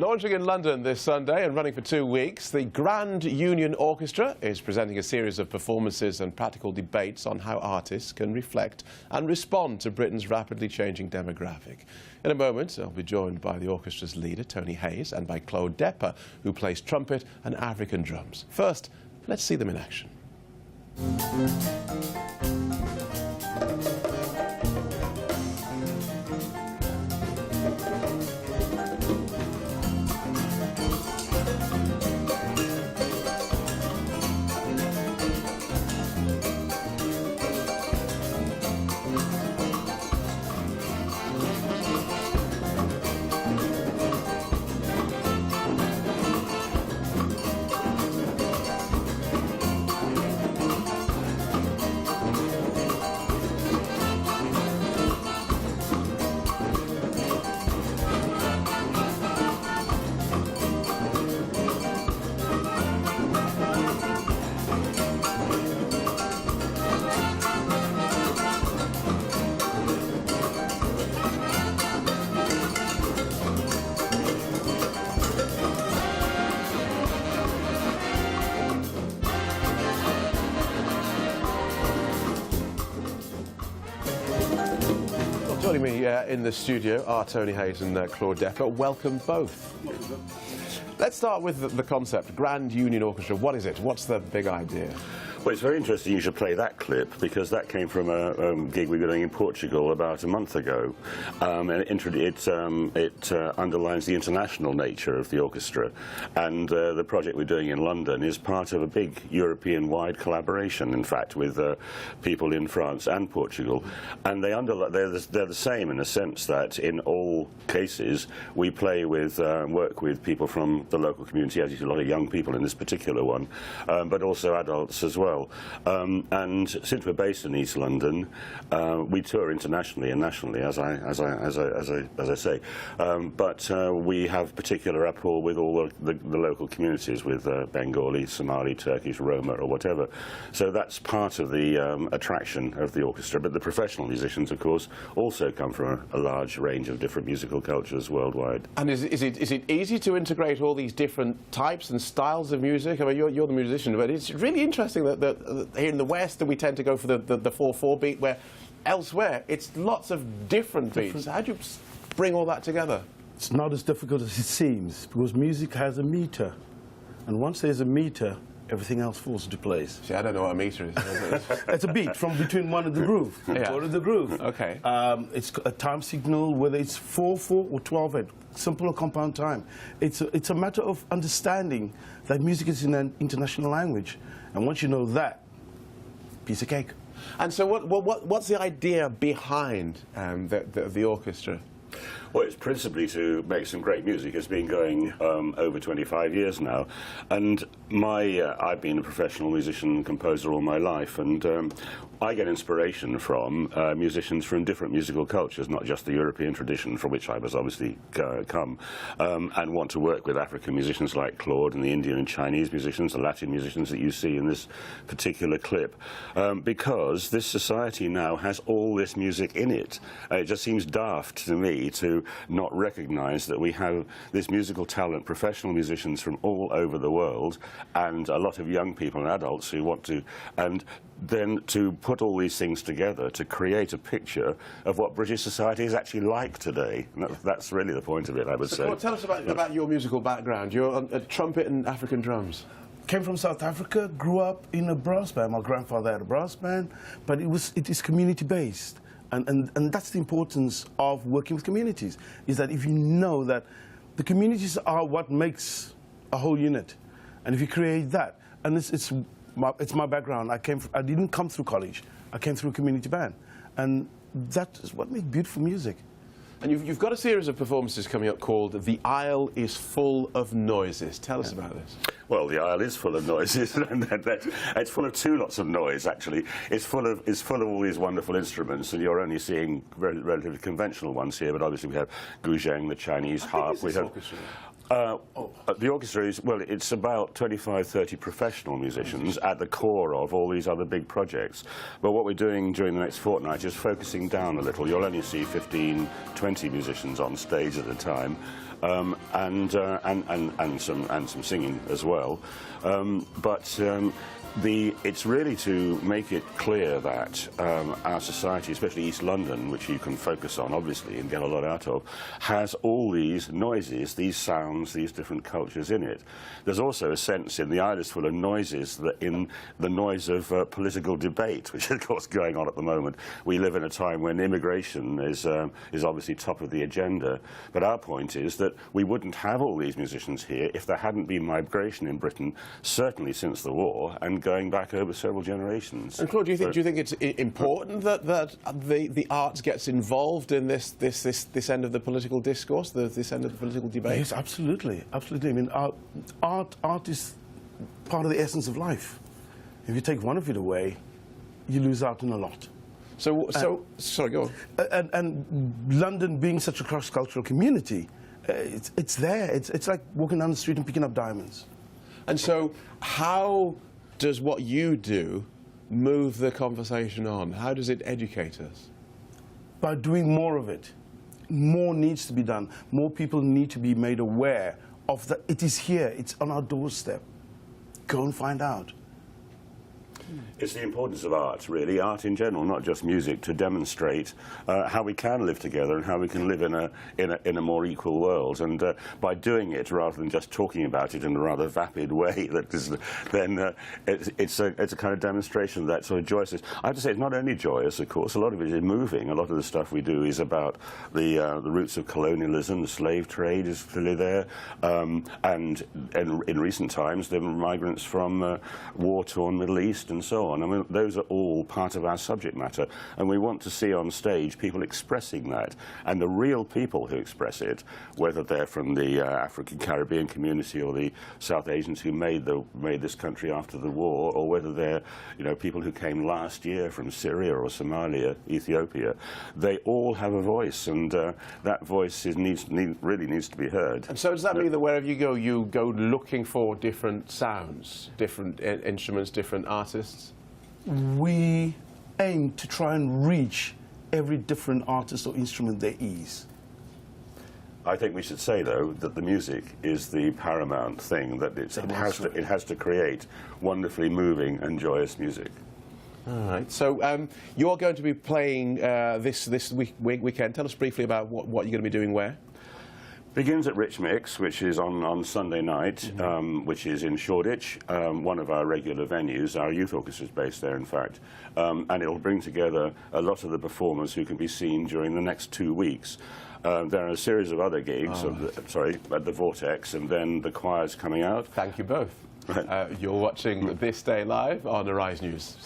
Launching in London this Sunday and running for 2 weeks, the Grand Union Orchestra is presenting a series of performances and practical debates on how artists can reflect and respond to Britain's rapidly changing demographic. In a moment, I'll be joined by the orchestra's leader, Tony Hayes, and by Claude Depper, who plays trumpet and African drums. First, let's see them in action. Joining me in the studio are Tony Hayes and Claude Depper. Welcome both. Let's start with the concept, Grand Union Orchestra. What is it? What's the big idea? Well, it's very interesting you should play that clip, because that came from a gig we were doing in Portugal about a month ago. And it underlines the international nature of the orchestra. And the project we're doing in London is part of a big European-wide collaboration, in fact, with people in France and Portugal. And they're the same in the sense that in all cases we play with, work with people from the local community, as you see a lot of young people in this particular one, but also adults as well. And since we're based in East London, we tour internationally and nationally, as I say. But we have particular rapport with all the local communities, with Bengali, Somali, Turkish, Roma, or whatever. So that's part of the attraction of the orchestra. But the professional musicians, of course, also come from a large range of different musical cultures worldwide. And is it easy to integrate all these different types and styles of music? I mean, you're the musician, but it's really interesting that here in the West that we tend to go for the 4/4 beat, where elsewhere it's lots of different beats. How do you bring all that together? It's not as difficult as it seems, because music has a meter, and once there's a meter, everything else falls into place. See, I don't know what a meter is. It's a beat from between one and the groove. Yeah. Go to the groove. Okay. It's a time signal, whether it's 4/4 or 12/8, simple or compound time. It's a matter of understanding that music is in an international language, and once you know that, piece of cake. And so what's the idea behind the orchestra? Well, it's principally to make some great music. It's been going over 25 years now, and I've been a professional musician and composer all my life, and I get inspiration from musicians from different musical cultures, not just the European tradition, from which I was obviously come, and want to work with African musicians like Claude, and the Indian and Chinese musicians, the Latin musicians that you see in this particular clip, because this society now has all this music in it. It just seems daft to me to not recognize that we have this musical talent, professional musicians from all over the world, and a lot of young people and adults who want to, and then to put all these things together to create a picture of what British society is actually like today. And that's really the point of it, I would say. Well, tell us about your musical background. You're a trumpet and African drums. Came from South Africa, grew up in a brass band. My grandfather had a brass band, but it is community-based. And that's the importance of working with communities, is that if you know that the communities are what makes a whole unit, and if you create that, and it's my background. I didn't come through college. I came through a community band, and that is what makes beautiful music. And you've got a series of performances coming up called The Isle is Full of Noises. Tell us about this. Well, the Isle is full of noises, and it's full of two lots of noise, actually. It's full of all these wonderful instruments, and you're only seeing relatively conventional ones here, but obviously we have guzheng, the Chinese harp. We have The orchestra is, well, it's about 25, 30 professional musicians at the core of all these other big projects. But what we're doing during the next fortnight is focusing down a little. You'll only see 15, 20 musicians on stage at a time, and some singing as well. It's really to make it clear that our society, especially East London, which you can focus on, obviously, and get a lot out of, has all these noises, these sounds, these different cultures in it. There's also a sense in the island is full of noises, that in the noise of political debate, which is, of course, going on at the moment. We live in a time when immigration is obviously top of the agenda. But our point is that we wouldn't have all these musicians here if there hadn't been migration in Britain, certainly since the war, and going back over several generations. And Claude, do you think it's important that the arts gets involved in this end of the political discourse, this end of the political debate? Yes, absolutely, absolutely. I mean, art is part of the essence of life. If you take one of it away, you lose out on a lot. Sorry, go on. And London being such a cross-cultural community, it's there. It's like walking down the street and picking up diamonds. And so, how does what you do move the conversation on? How does it educate us? By doing more of it. More needs to be done. More people need to be made aware of that. It is here. It's on our doorstep. Go and find out. It's the importance of art, really, art in general, not just music, to demonstrate how we can live together and how we can live in a more equal world. And by doing it, rather than just talking about it in a rather vapid way, then it's a kind of demonstration of that sort of joyousness. I have to say, it's not only joyous, of course. A lot of it is moving. A lot of the stuff we do is about the roots of colonialism. The slave trade is clearly there, and in recent times, there were migrants from war-torn Middle East and so on. I mean, those are all part of our subject matter, and we want to see on stage people expressing that, and the real people who express it, whether they're from the African Caribbean community or the South Asians who made this country after the war, or whether they're people who came last year from Syria or Somalia, Ethiopia. They all have a voice, and that voice really needs to be heard. And so does that mean that wherever you go looking for different sounds, different instruments, different artists? We aim to try and reach every different artist or instrument there is. I think we should say, though, that the music is the paramount thing, that it has to create wonderfully moving and joyous music. All right. So you're going to be playing this weekend. Tell us briefly about what you're going to be doing where. Begins at Rich Mix, which is on Sunday night, which is in Shoreditch, one of our regular venues. Our youth orchestra is based there, in fact. And it'll bring together a lot of the performers who can be seen during the next 2 weeks. There are a series of other gigs, at the Vortex, and then the choir's coming out. Thank you both. You're watching This Day Live on Arise News.